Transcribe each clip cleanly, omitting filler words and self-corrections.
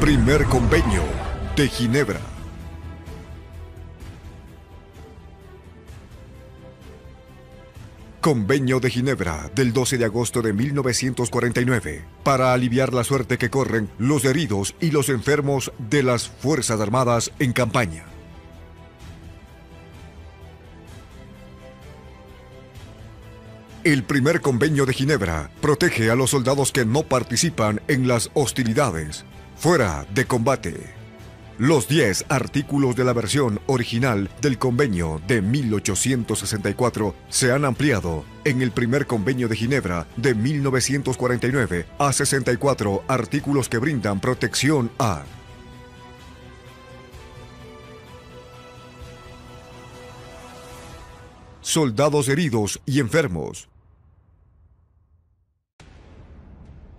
Primer Convenio de Ginebra. Convenio de Ginebra del 12 de agosto de 1949, para aliviar la suerte que corren los heridos y los enfermos de las Fuerzas Armadas en campaña. El Primer Convenio de Ginebra protege a los soldados que no participan en las hostilidades, fuera de combate. Los 10 artículos de la versión original del convenio de 1864 se han ampliado en el Primer Convenio de Ginebra de 1949 a 64 artículos que brindan protección a soldados heridos y enfermos,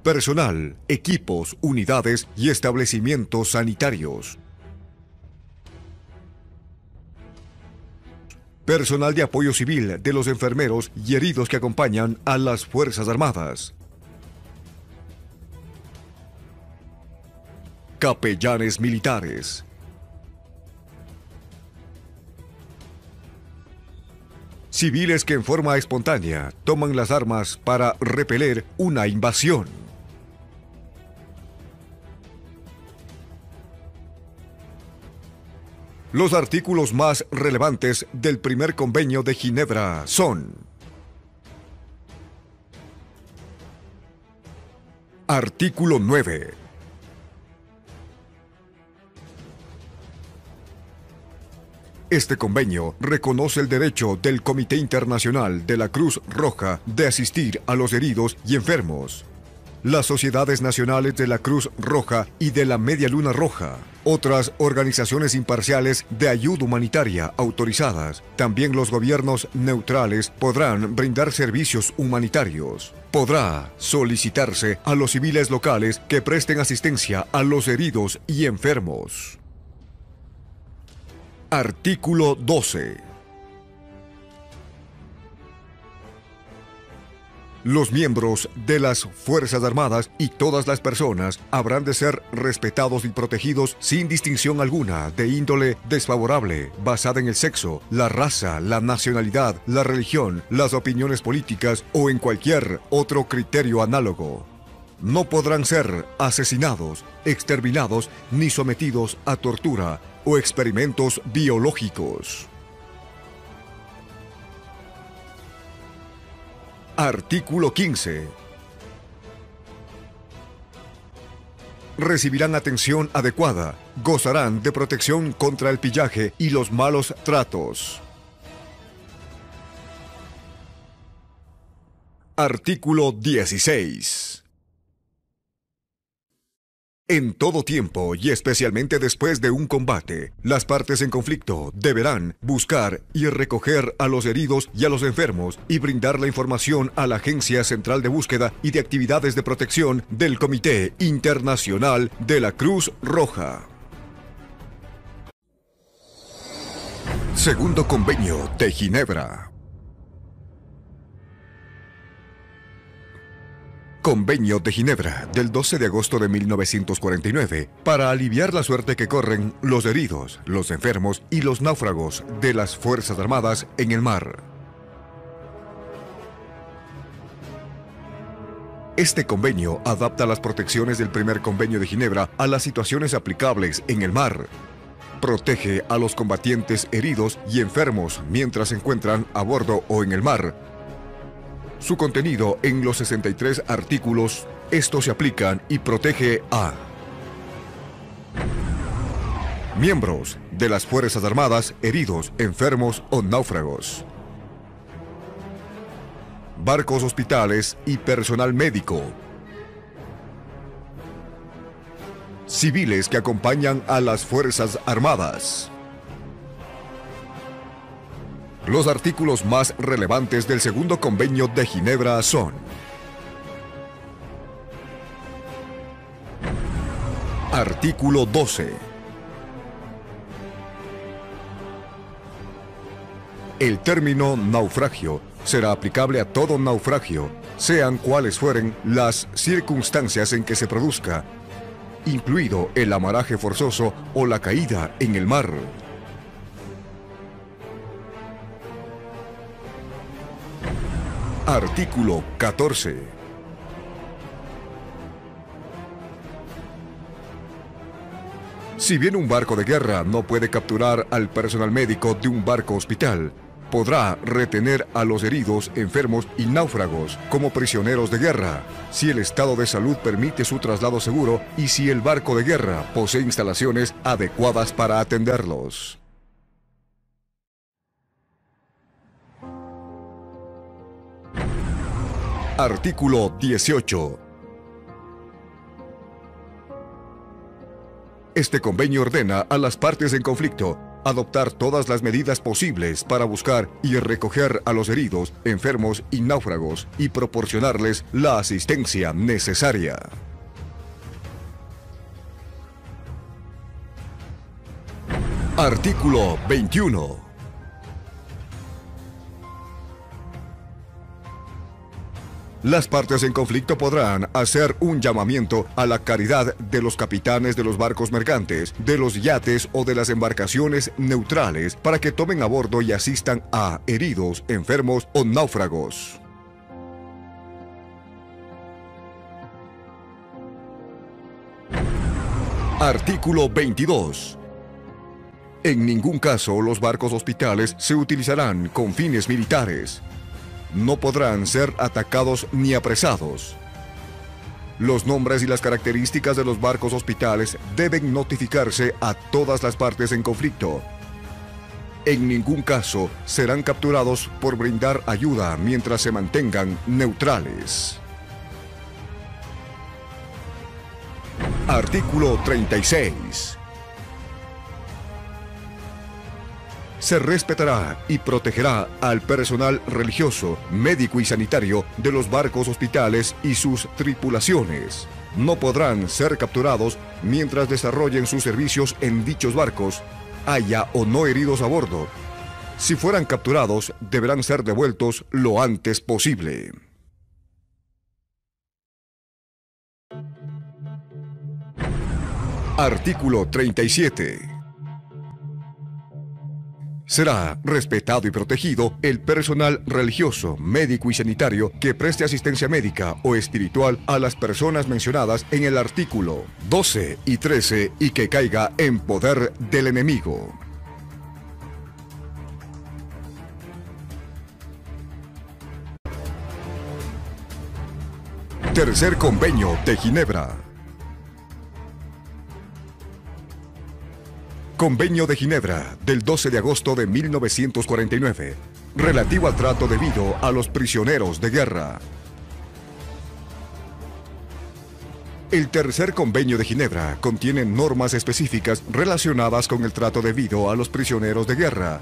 personal, equipos, unidades y establecimientos sanitarios, personal de apoyo civil de los enfermeros y heridos que acompañan a las Fuerzas Armadas, capellanes militares, civiles que en forma espontánea toman las armas para repeler una invasión. Los artículos más relevantes del Primer Convenio de Ginebra son: Artículo 9. Este convenio reconoce el derecho del Comité Internacional de la Cruz Roja de asistir a los heridos y enfermos, las sociedades nacionales de la Cruz Roja y de la Media Luna Roja, otras organizaciones imparciales de ayuda humanitaria autorizadas. También los gobiernos neutrales podrán brindar servicios humanitarios. Podrá solicitarse a los civiles locales que presten asistencia a los heridos y enfermos. Artículo 12. Los miembros de las Fuerzas Armadas y todas las personas habrán de ser respetados y protegidos sin distinción alguna de índole desfavorable, basada en el sexo, la raza, la nacionalidad, la religión, las opiniones políticas o en cualquier otro criterio análogo. No podrán ser asesinados, exterminados ni sometidos a tortura o experimentos biológicos. Artículo 15. Recibirán atención adecuada, gozarán de protección contra el pillaje y los malos tratos. Artículo 16. En todo tiempo y especialmente después de un combate, las partes en conflicto deberán buscar y recoger a los heridos y a los enfermos y brindar la información a la Agencia Central de Búsqueda y de Actividades de Protección del Comité Internacional de la Cruz Roja. Segundo Convenio de Ginebra. Convenio de Ginebra del 12 de agosto de 1949, para aliviar la suerte que corren los heridos, los enfermos y los náufragos de las Fuerzas Armadas en el mar. Este convenio adapta las protecciones del Primer Convenio de Ginebra a las situaciones aplicables en el mar. Protege a los combatientes heridos y enfermos mientras se encuentran a bordo o en el mar. Su contenido en los 63 artículos, estos se aplican y protege a miembros de las Fuerzas Armadas heridos, enfermos o náufragos, barcos, hospitales y personal médico, civiles que acompañan a las Fuerzas Armadas. Los artículos más relevantes del Segundo Convenio de Ginebra son: Artículo 12. El término naufragio será aplicable a todo naufragio, sean cuales fueren las circunstancias en que se produzca, incluido el amaraje forzoso o la caída en el mar. Artículo 14. Si bien un barco de guerra no puede capturar al personal médico de un barco hospital, podrá retener a los heridos, enfermos y náufragos como prisioneros de guerra, si el estado de salud permite su traslado seguro y si el barco de guerra posee instalaciones adecuadas para atenderlos. Artículo 18. Este convenio ordena a las partes en conflicto adoptar todas las medidas posibles para buscar y recoger a los heridos, enfermos y náufragos y proporcionarles la asistencia necesaria. Artículo 21. Las partes en conflicto podrán hacer un llamamiento a la caridad de los capitanes de los barcos mercantes, de los yates o de las embarcaciones neutrales para que tomen a bordo y asistan a heridos, enfermos o náufragos. Artículo 22. En ningún caso los barcos hospitales se utilizarán con fines militares. No podrán ser atacados ni apresados. Los nombres y las características de los barcos hospitales deben notificarse a todas las partes en conflicto. En ningún caso serán capturados por brindar ayuda mientras se mantengan neutrales. Artículo 36. Se respetará y protegerá al personal religioso, médico y sanitario de los barcos hospitales y sus tripulaciones. No podrán ser capturados mientras desarrollen sus servicios en dichos barcos, haya o no heridos a bordo. Si fueran capturados, deberán ser devueltos lo antes posible. Artículo 37. Será respetado y protegido el personal religioso, médico y sanitario que preste asistencia médica o espiritual a las personas mencionadas en el artículo 12 y 13 y que caiga en poder del enemigo. Tercer Convenio de Ginebra. Convenio de Ginebra del 12 de agosto de 1949, relativo al trato debido a los prisioneros de guerra. El Tercer Convenio de Ginebra contiene normas específicas relacionadas con el trato debido a los prisioneros de guerra.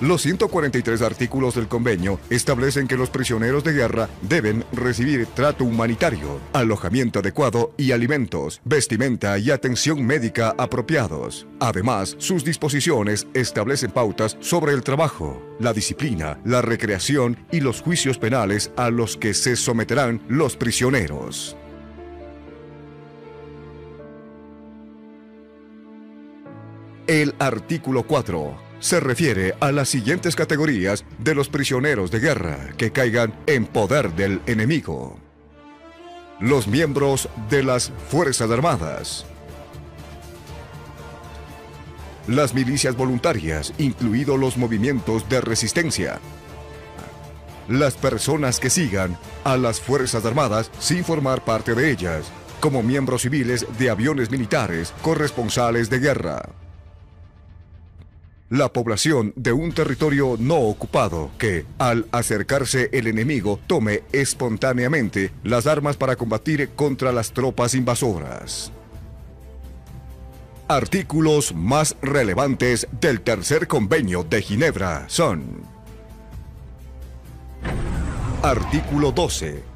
Los 143 artículos del convenio establecen que los prisioneros de guerra deben recibir trato humanitario, alojamiento adecuado y alimentos, vestimenta y atención médica apropiados. Además, sus disposiciones establecen pautas sobre el trabajo, la disciplina, la recreación y los juicios penales a los que se someterán los prisioneros. El artículo 4 se refiere a las siguientes categorías de los prisioneros de guerra que caigan en poder del enemigo. Los miembros de las Fuerzas Armadas. Las milicias voluntarias, incluidos los movimientos de resistencia. Las personas que sigan a las Fuerzas Armadas sin formar parte de ellas, como miembros civiles de aviones militares, corresponsales de guerra. La población de un territorio no ocupado que, al acercarse el enemigo, tome espontáneamente las armas para combatir contra las tropas invasoras. Artículos más relevantes del Tercer Convenio de Ginebra son: Artículo 12.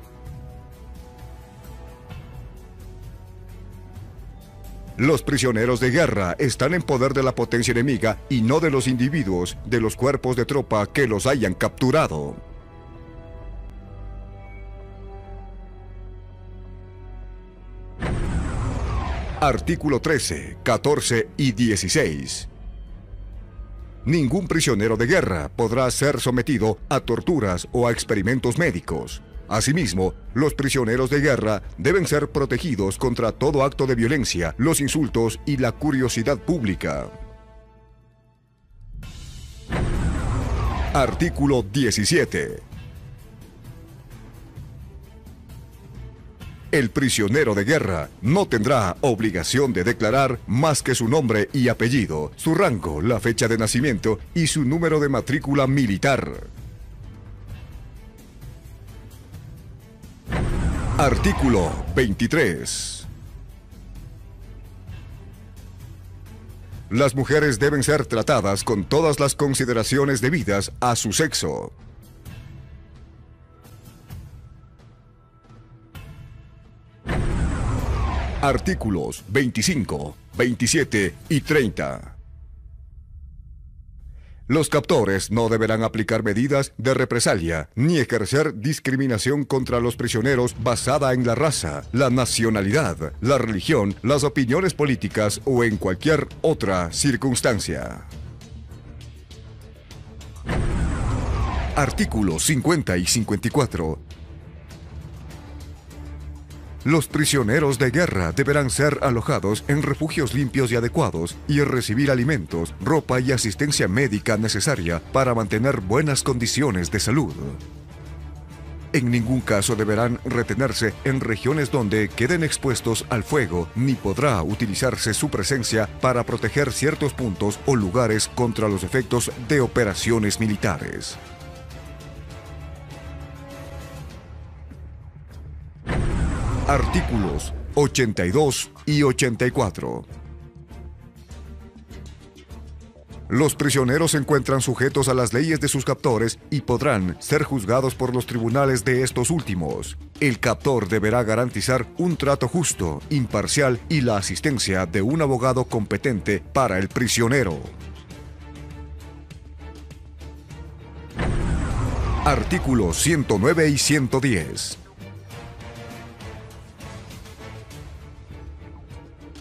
Los prisioneros de guerra están en poder de la potencia enemiga y no de los individuos de los cuerpos de tropa que los hayan capturado. Artículo 13, 14 y 16. Ningún prisionero de guerra podrá ser sometido a torturas o a experimentos médicos. Asimismo, los prisioneros de guerra deben ser protegidos contra todo acto de violencia, los insultos y la curiosidad pública. Artículo 17. El prisionero de guerra no tendrá obligación de declarar más que su nombre y apellido, su rango, la fecha de nacimiento y su número de matrícula militar. Artículo 23. Las mujeres deben ser tratadas con todas las consideraciones debidas a su sexo. Artículos 25, 27 y 30. Los captores no deberán aplicar medidas de represalia ni ejercer discriminación contra los prisioneros basada en la raza, la nacionalidad, la religión, las opiniones políticas o en cualquier otra circunstancia. Artículos 50 y 54. Los prisioneros de guerra deberán ser alojados en refugios limpios y adecuados y recibir alimentos, ropa y asistencia médica necesaria para mantener buenas condiciones de salud. En ningún caso deberán retenerse en regiones donde queden expuestos al fuego, ni podrá utilizarse su presencia para proteger ciertos puntos o lugares contra los efectos de operaciones militares. Artículos 82 y 84. Los prisioneros se encuentran sujetos a las leyes de sus captores y podrán ser juzgados por los tribunales de estos últimos. El captor deberá garantizar un trato justo, imparcial y la asistencia de un abogado competente para el prisionero. Artículos 109 y 110.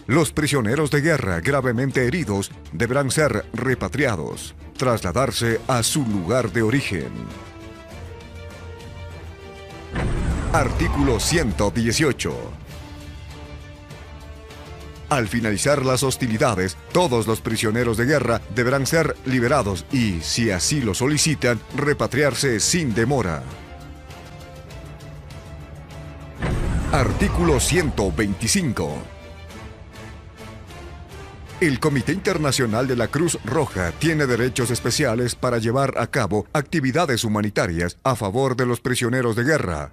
Los prisioneros de guerra gravemente heridos deberán ser repatriados, trasladarse a su lugar de origen. Artículo 118. Al finalizar las hostilidades, todos los prisioneros de guerra deberán ser liberados y, si así lo solicitan, repatriarse sin demora. Artículo 125. El Comité Internacional de la Cruz Roja tiene derechos especiales para llevar a cabo actividades humanitarias a favor de los prisioneros de guerra.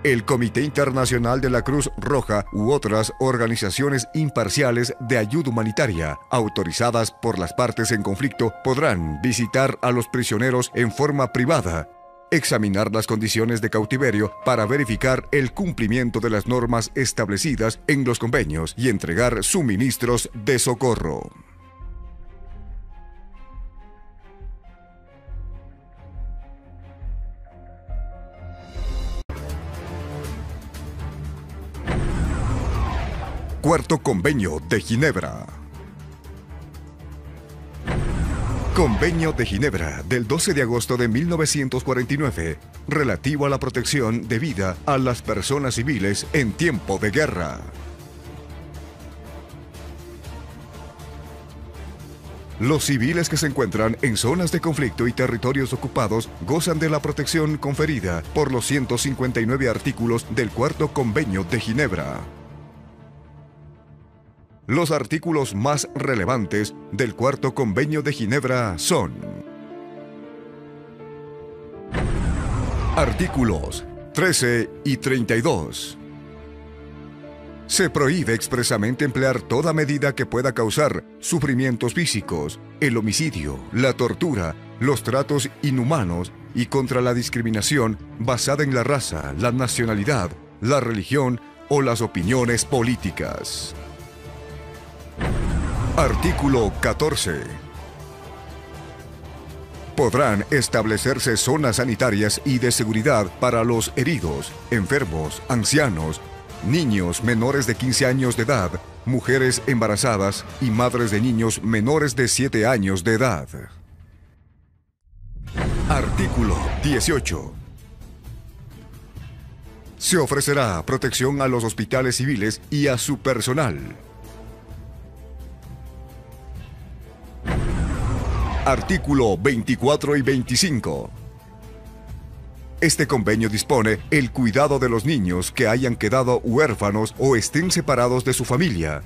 El Comité Internacional de la Cruz Roja u otras organizaciones imparciales de ayuda humanitaria, autorizadas por las partes en conflicto, podrán visitar a los prisioneros en forma privada, examinar las condiciones de cautiverio para verificar el cumplimiento de las normas establecidas en los convenios y entregar suministros de socorro. Cuarto Convenio de Ginebra. Convenio de Ginebra del 12 de agosto de 1949, relativo a la protección debida a las personas civiles en tiempo de guerra. Los civiles que se encuentran en zonas de conflicto y territorios ocupados gozan de la protección conferida por los 159 artículos del Cuarto Convenio de Ginebra. Los artículos más relevantes del Cuarto Convenio de Ginebra son: Artículos 13 y 32. Se prohíbe expresamente emplear toda medida que pueda causar sufrimientos físicos, el homicidio, la tortura, los tratos inhumanos y contra la discriminación basada en la raza, la nacionalidad, la religión o las opiniones políticas. Artículo 14. Podrán establecerse zonas sanitarias y de seguridad para los heridos, enfermos, ancianos, niños menores de 15 años de edad, mujeres embarazadas y madres de niños menores de 7 años de edad. Artículo 18. Se ofrecerá protección a los hospitales civiles y a su personal. Artículo 24 y 25. Este convenio dispone el cuidado de los niños que hayan quedado huérfanos o estén separados de su familia.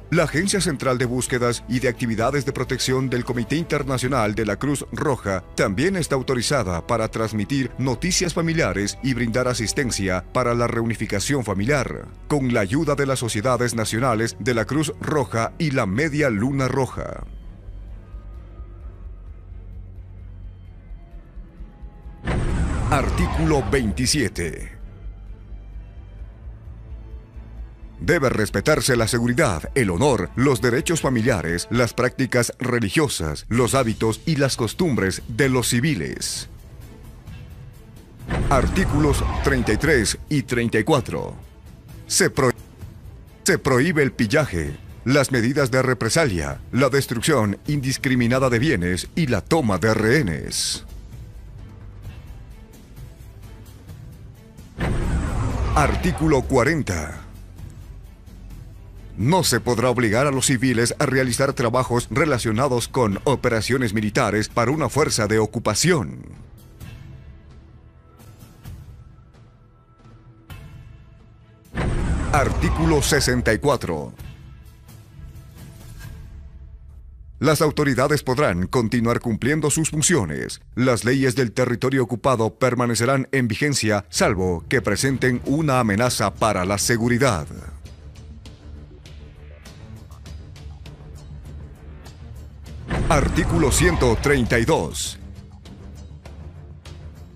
La Agencia Central de Búsquedas y de Actividades de Protección del Comité Internacional de la Cruz Roja también está autorizada para transmitir noticias familiares y brindar asistencia para la reunificación familiar, con la ayuda de las sociedades nacionales de la Cruz Roja y la Media Luna Roja. Artículo 27. Debe respetarse la seguridad, el honor, los derechos familiares, las prácticas religiosas, los hábitos y las costumbres de los civiles. Artículos 33 y 34. Se prohíbe el pillaje, las medidas de represalia, la destrucción indiscriminada de bienes y la toma de rehenes. Artículo 40. No se podrá obligar a los civiles a realizar trabajos relacionados con operaciones militares para una fuerza de ocupación. Artículo 64. Las autoridades podrán continuar cumpliendo sus funciones. Las leyes del territorio ocupado permanecerán en vigencia, salvo que presenten una amenaza para la seguridad. Artículo 132.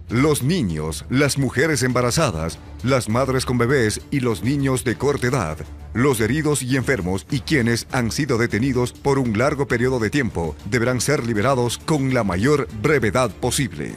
Los niños, las mujeres embarazadas, las madres con bebés y los niños de corta edad, los heridos y enfermos y quienes han sido detenidos por un largo periodo de tiempo deberán ser liberados con la mayor brevedad posible.